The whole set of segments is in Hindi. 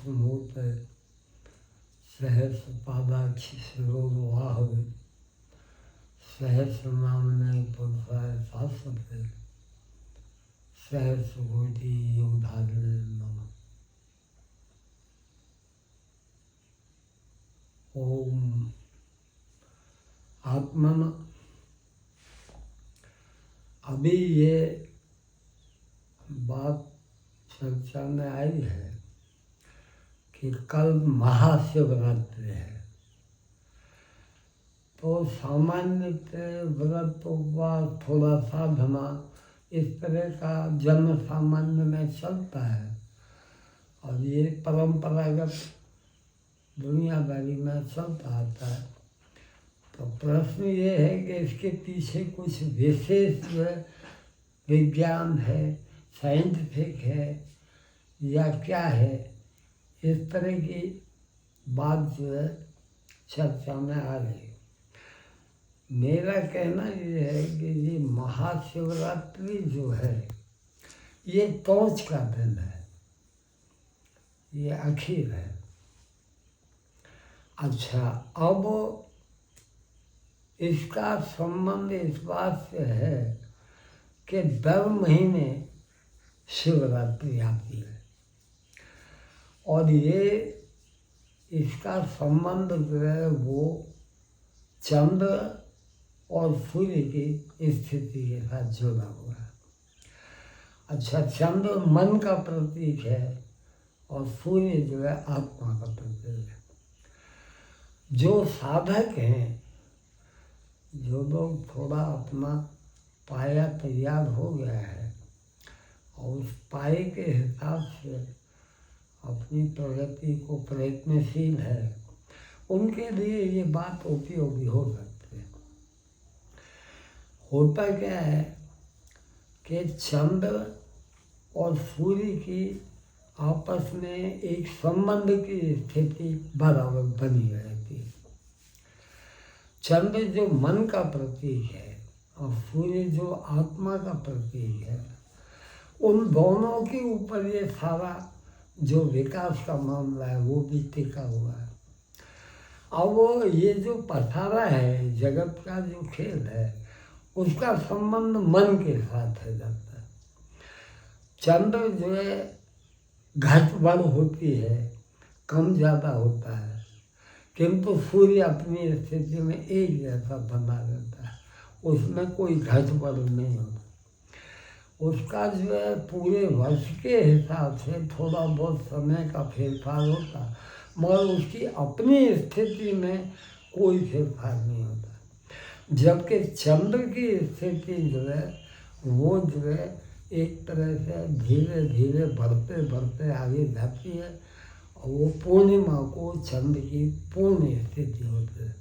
स्मूत सहस पादाक्षि शिरोवाह सहस नामने पुरुषाय शाश्वत सहस कोटि युगधारिणे नमः। ओम आत्मन। अभी ये बात चर्चा में आई है कि कल महाशिवरात्रि है, तो सामान्य व्रत उपवास थोड़ा साधना इस तरह का जन सामान्य में चलता है और ये परंपरागत दुनियादारी में चलता आता है। तो प्रश्न ये है कि इसके पीछे कुछ विशेष विज्ञान है, साइंटिफिक है या क्या है, इस तरह की बात जो है चर्चा में आ रही है। मेरा कहना ये है कि ये महाशिवरात्रि जो है ये टॉर्च का दिन है, ये आखिर है। अच्छा, अब इसका संबंध इस बात से है कि दर महीने शिवरात्रि आती है और ये इसका संबंध जो है वो चंद्र और सूर्य की स्थिति के साथ जुड़ा हुआ है। अच्छा, चंद्र मन का प्रतीक है और सूर्य जो है आत्मा का प्रतीक है। जो साधक हैं, जो लोग थोड़ा अपना पाया तैयार हो गया है और उस पाए के हिसाब से अपनी प्रगति को प्रयत्नशील है, उनके लिए ये बात उपयोगी हो सकती है। होता क्या है कि चंद्र और सूर्य की आपस में एक संबंध की स्थिति बराबर बनी रहती है। चंद्र जो मन का प्रतीक है और सूर्य जो आत्मा का प्रतीक है, उन दोनों के ऊपर ये सारा जो विकास का मामला है वो भी टिका हुआ है। अब ये जो पसारा है, जगत का जो खेल है, उसका संबंध मन के साथ है जाता है। चंद्र जो है घट बढ़ होती है, कम ज़्यादा होता है, किंतु सूर्य अपनी स्थिति में एक जैसा बना रहता है, उसमें कोई घट बढ़ नहीं होता। उसका जो है पूरे वर्ष के हिसाब से थोड़ा बहुत समय का फेरफार होता, मगर उसकी अपनी स्थिति में कोई फेरफार नहीं होता। जबकि चंद्र की स्थिति जो है वो जो है एक तरह से धीरे धीरे बढ़ते बढ़ते आगे जाती है और वो पूर्णिमा को चंद्र की पूर्ण स्थिति होती है।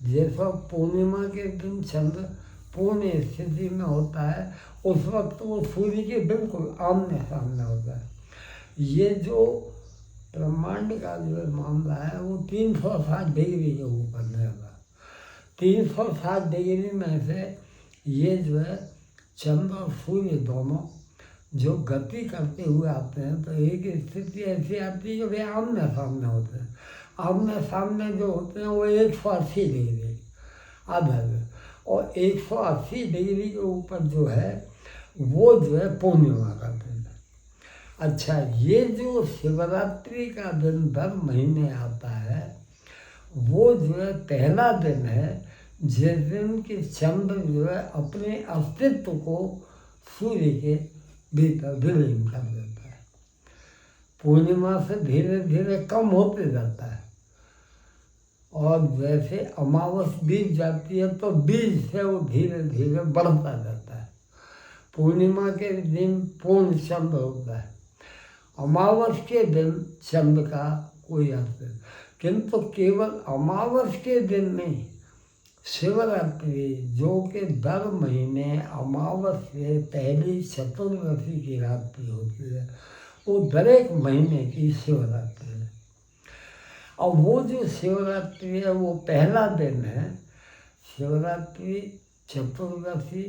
जैसा पूर्णिमा के दिन चंद्र पूर्ण स्थिति में होता है, उस वक्त वो सूर्य के बिल्कुल आमने सामने होता है। ये जो ब्रह्मांड का जो मामला है वो 360 डिग्री के ऊपर रहेगा। 360 डिग्री में से ये जो है चंद्र और सूर्य दोनों जो गति करते हुए आते हैं, तो एक स्थिति ऐसी आती है कि वे आमने सामने होते हैं। आमने सामने जो होते हैं वो 180 डिग्री आधा है, और 180 डिग्री के ऊपर जो है वो जो है पूर्णिमा का दिन है। अच्छा, ये जो शिवरात्रि का दिन दर महीने आता है, वो जो है पहला दिन है जिस दिन कि चंद्र जो है अपने अस्तित्व को सूर्य के भीतर विलीन कर देता है। पूर्णिमा से धीरे धीरे कम होते जाता है और जैसे अमावस बीत जाती है तो बीज से वो धीरे धीरे बढ़ता जाता है। पूर्णिमा के दिन पूर्ण चंद्र होता है, अमावस के दिन चंद्र का कोई अर्थ नहीं, किंतु केवल अमावस के दिन नहीं, शिवरात्रि जो कि दर महीने अमावस से पहली चतुर्दशी की रात्रि होती है, वो दर एक महीने की शिवरात्रि है। और वो जो शिवरात्रि है वो पहला दिन है। शिवरात्रि, चतुर्दशी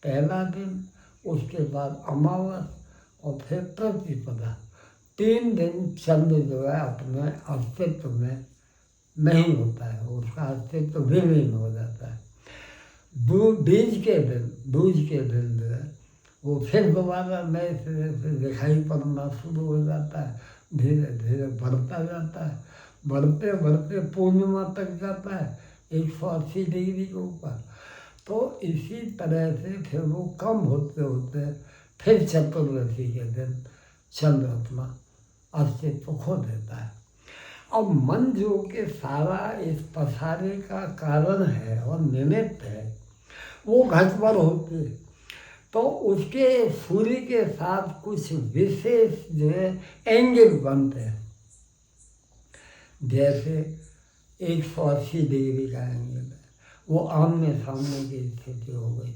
पहला दिन, उसके बाद अमावस और फिर प्रतिपदा, 3 दिन चंद्र जो है अपने अस्तित्व में नहीं होता है, उसका अस्तित्व विलीन हो जाता है। बीज के दिन जो है वो फिर दोबारा नए सिरे से दिखाई पड़ना शुरू हो जाता है, धीरे धीरे बढ़ता जाता है, बढ़ते बढ़ते पूर्णिमा तक जाता है 180 डिग्री के ऊपर। तो इसी तरह से फिर वो कम होते होते फिर चतुर्दशी के दिन चंद्र अपना अस्तित्व खो देता है। अब मन जो कि सारा इस पसारे का कारण है और निमित्त है, वो घटबड़ होती है, तो उसके सूर्य के साथ कुछ विशेष जो है एंगल बनते हैं। जैसे 180 डिग्री का एंगल है, वो आमने सामने की स्थिति हो गई।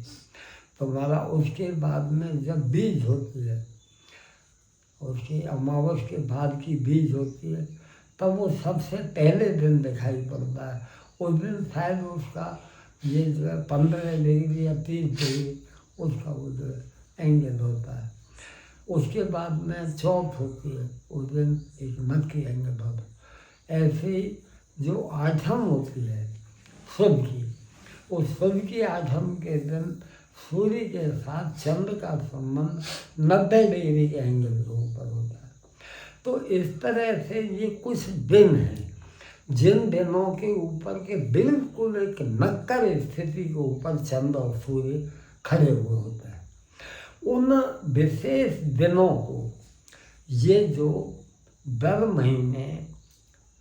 तुम्हारा उसके बाद में जब बीज होती है, उसकी अमावस के बाद की बीज होती है, तब वो सबसे पहले दिन दिखाई पड़ता है। उस दिन शायद उसका ये जो है 15 डिग्री या 30 डिग्री उसका वो जो है एंगल होता है। उसके बाद में चौथ होती है, उस दिन एक मक्खी एंगल होता है। ऐसे जो आठम होती है शुभ की, उस शुभ की आठम के दिन सूर्य के साथ चंद्र का संबंध 90 डिग्री के एंगल के ऊपर होता है। तो इस तरह से ये कुछ दिन हैं जिन दिनों के ऊपर के बिल्कुल एक नक्कर स्थिति के ऊपर चंद्र और सूर्य खड़े हुए होते हैं। उन विशेष दिनों को ये जो 10 महीने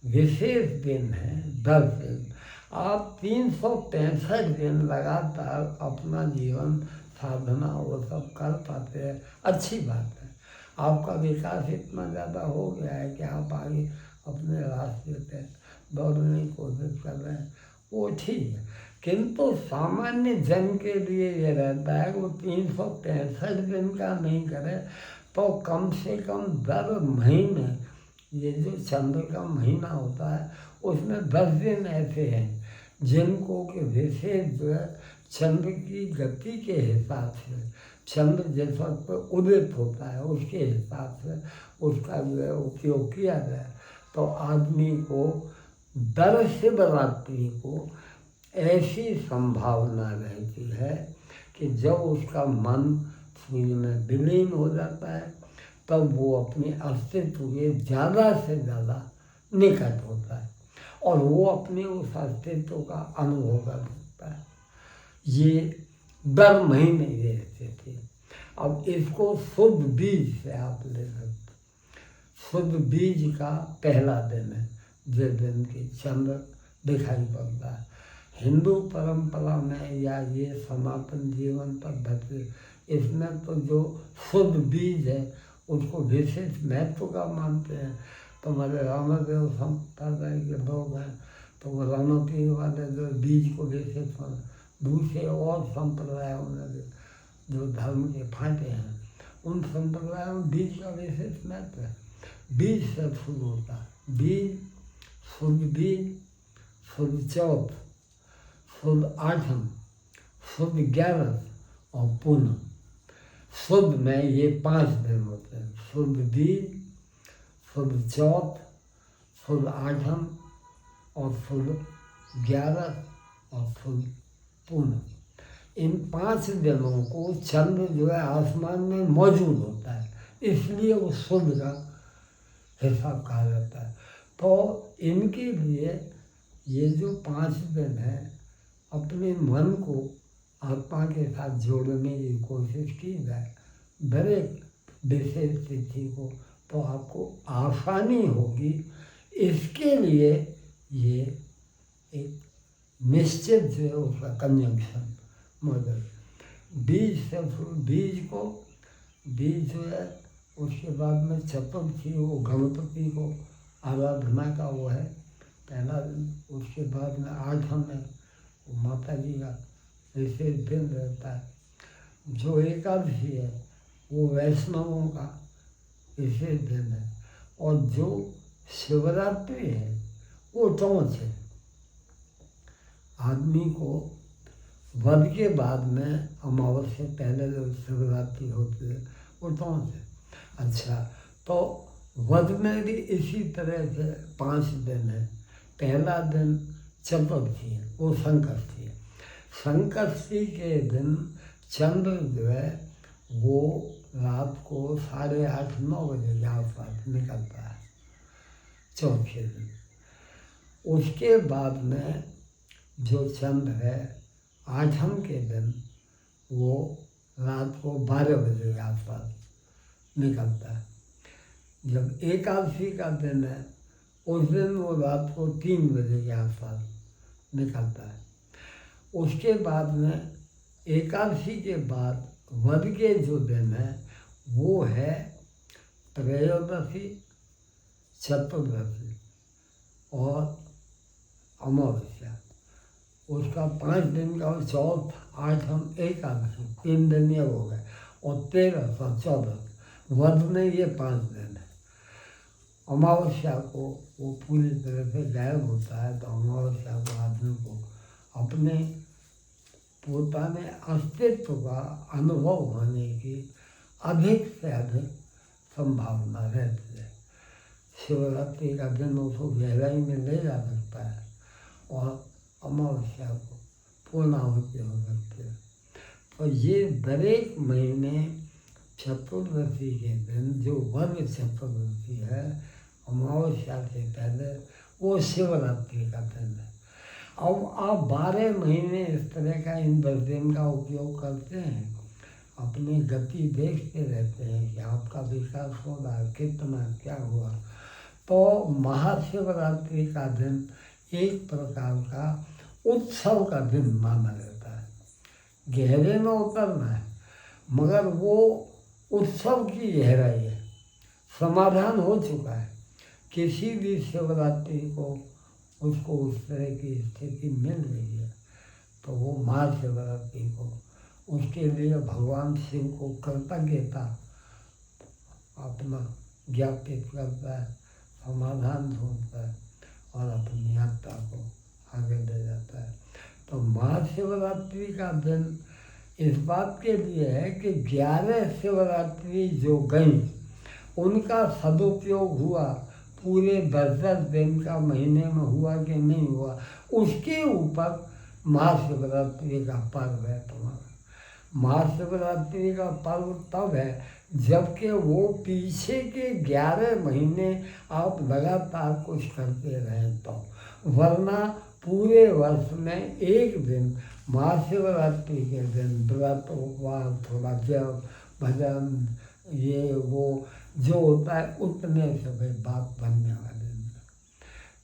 विशेष दिन हैं, 10 दिन, आप 365 दिन लगातार अपना जीवन साधना वो सब कर पाते हैं, अच्छी बात है। आपका विकास इतना ज़्यादा हो गया है कि आप आगे अपने रास्ते पे दौड़ने की कोशिश कर रहे हैं, वो ठीक है। किंतु सामान्य जन के लिए ये रहता है कि वो 365 दिन का नहीं करे तो कम से कम 10 महीने, ये जो चंद्र का महीना होता है उसमें 10 दिन ऐसे हैं जिनको कि विशेष जो है चंद्र की गति के हिसाब से, चंद्र जिस वक्त पर उदित होता है उसके हिसाब से उसका जो है उपयोग किया जाए, तो आदमी को दर शिवरात्रि को ऐसी संभावना रहती है कि जब उसका मन सूर्य में विलीन हो जाता है तब वो अपने अस्तित्व के ज़्यादा से ज़्यादा निकट होता है और वो अपने उस अस्तित्व का अनुभव कर सकता है। ये 10 महीने ये स्थिति। अब इसको शुद्ध बीज से आप ले सकते। शुद्ध बीज का पहला दिन है जिस दिन की चंद्र दिखाई पड़ता है। हिंदू परंपरा में या ये सनातन जीवन पद्धति, इसमें तो जो शुद्ध बीज है उसको विशेष महत्व का मानते हैं। तुम्हारे रामादेव संप्रदाय के लोग हैं तो वो रामापीर वाले जो बीज को विशेष दूसरे और संप्रदायों में जो धर्म के फाटे हैं उन संप्रदायों में बीज का विशेष महत्व है। बीज से शुरू होता है। बीज, शुद्ध चौथ, शुद्ध आठम, शुद्ध 11 और पूनम। शुद्ध में ये 5 दिन होते हैं। शुद्ध बीज, शुद्ध चौथ, शुद्ध आठम और शुद्ध 11 और शुद्ध पूनम। इन 5 दिनों को चंद्र जो है आसमान में मौजूद होता है, इसलिए वो शुद्ध का हिसाब कहा जाता है। तो इनके लिए ये जो 5 दिन है अपने मन को आत्मा के साथ जोड़ने की कोशिश की जाए हर एक विशेष तिथि को, तो आपको आसानी होगी। इसके लिए ये एक निश्चित जो है उसका कंजंक्शन मॉडल बीज जो है उसके बाद में चतुर्थी वो गणपति को आराधना का वो है पहला दिन। उसके बाद में आठम है वो माता जी का विशेष दिन रहता है। जो एकादशी है वो वैष्णवों का विशेष दिन है और जो शिवरात्रि है वो टोंच है। आदमी को वध के बाद में अमावस से पहले जो शिवरात्रि होती है वो टोंच है। अच्छा, तो वध में भी इसी तरह से 5 दिन है। पहला दिन चतुर्थी है, वो संकष्टी है। संकष्टी के दिन चंद्र जो है वो रात को 8:30-9 बजे के आसपास निकलता है चौथे दिन। उसके बाद में जो चंद्र है 8वें के दिन वो रात को 12 बजे के आसपास निकलता है। जब एकादशी का दिन है उस दिन वो रात को 3 बजे के आसपास निकलता है। उसके बाद में एकादशी के बाद वध के जो दिन है वो है त्रयोदशी, चतुर्दशी और अमावस्या। उसका 5 दिन का चौथ, 8वें, एकादशी 3 दिन ये हो गए और 13 और 14 वध में ये 5 दिन है। अमावस्या को वो पूरी तरह से गायब होता है, तो अमावस्या को आदमी को अपने पोताने अस्तित्व का अनुभव होने की अधिक से अधिक संभावना रहती है। शिवरात्रि का दिन उसको गहराई में ले जा सकता है और अमावस्या को पूर्णाहुति हो सकती है। तो ये दरेक महीने चतुर्दशी के दिन जो वध चतुर्दशी है अमावस्या से पहले वो शिवरात्रि का दिन है। अब आप 12 महीने इस तरह का इन 10 दिन का उपयोग करते हैं, अपनी गति देखते रहते हैं कि आपका विकास हो रहा है, कितना क्या हुआ। तो महाशिवरात्रि का दिन एक प्रकार का उत्सव का दिन माना जाता है। गहरे में उतरना है मगर वो उत्सव की गहराई है, समाधान हो चुका है। किसी भी शिवरात्रि को उसको उस तरह की स्थिति मिल रही है तो वो महाशिवरात्रि को उसके लिए भगवान शिव को कृतज्ञता अपना ज्ञापित करता है, समाधान ढूंढता है और अपनी यात्रा को आगे ले जाता है। तो महाशिवरात्रि का दिन इस बात के लिए है कि 11 शिवरात्रि जो गई उनका सदुपयोग हुआ, पूरे 10-10 दिन का महीने में हुआ कि नहीं हुआ, उसके ऊपर महाशिवरात्रि का पर्व है तुम्हारा। महाशिवरात्रि का पर्व तब है जबकि वो पीछे के 11 महीने आप लगातार कुछ करते रहें तो, वरना पूरे वर्ष में एक दिन महाशिवरात्रि के दिन व्रत, उपवास, थोड़ा जप, भजन, ये वो जो होता है उतने से भाई बात बनने वाले हैं।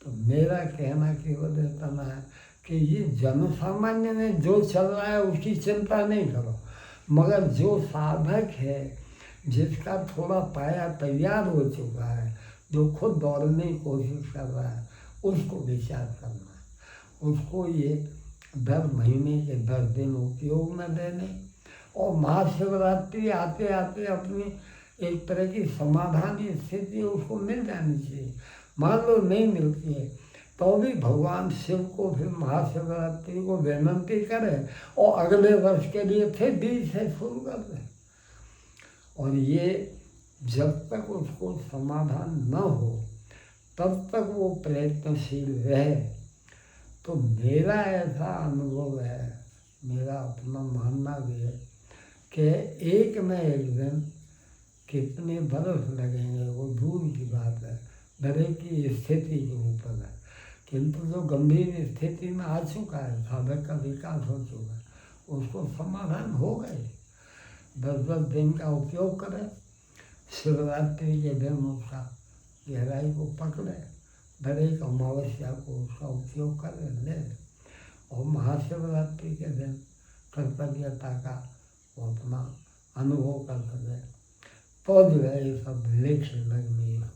तो मेरा कहना केवल इतना है कि ये जन सामान्य में जो चल रहा है उसकी चिंता नहीं करो, मगर जो साधक है जिसका थोड़ा पाया तैयार हो चुका है, जो खुद दौड़ने की कोशिश कर रहा है, उसको विचार करना है। उसको ये 10 महीने के 10 दिन उपयोग में देने और महाशिवरात्रि आते आते अपनी एक तरह की समाधानी स्थिति उसको मिल जानी चाहिए। मान लो नहीं मिलती है तो भी भगवान शिव को फिर महाशिवरात्रि को विनती करें और अगले वर्ष के लिए फिर बीज से शुरू कर दें। और ये जब तक उसको समाधान न हो तब तक वो प्रयत्नशील रहे। तो मेरा ऐसा अनुभव है, मेरा अपना मानना भी है कि एक न एक दिन कितने बरस लगेंगे वो दूर की बात है, डरे की स्थिति के ऊपर है। किंतु जो गंभीर स्थिति में आ चुका है, साधक का विकास हो चुका है, उसको समाधान हो गए। 10-10 दिन का उपयोग करें, शिवरात्रि के दिन उसका गहराई को पकड़े, दरेक अमावस्या को उसका उपयोग करें ले, और महाशिवरात्रि के दिन कृतज्ञता का वो अपना अनुभव कर सके तो जो है ये सब लेख लगनी है।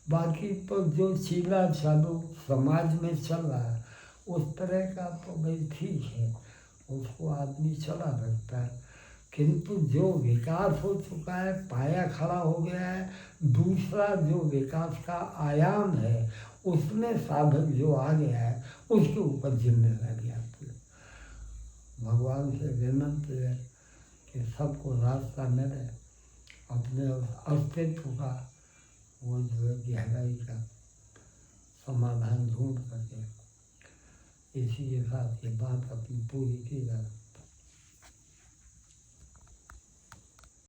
बाकी तो जो चीला चालू समाज में चल रहा है उस तरह का तो भाई ठीक है, उसको आदमी चला सकता है। किंतु जो विकास हो चुका है, पाया खड़ा हो गया है, दूसरा जो विकास का आयाम है उसमें साधक जो आ गया है उसके ऊपर जिम्मेदारी आती है। भगवान से विनती है कि सबको रास्ता मिले, अपने अस्तित्व का वो जो है गहराई का समाधान ढूंढ सके। इसी के साथ ये बात अपनी पूरी की जाए।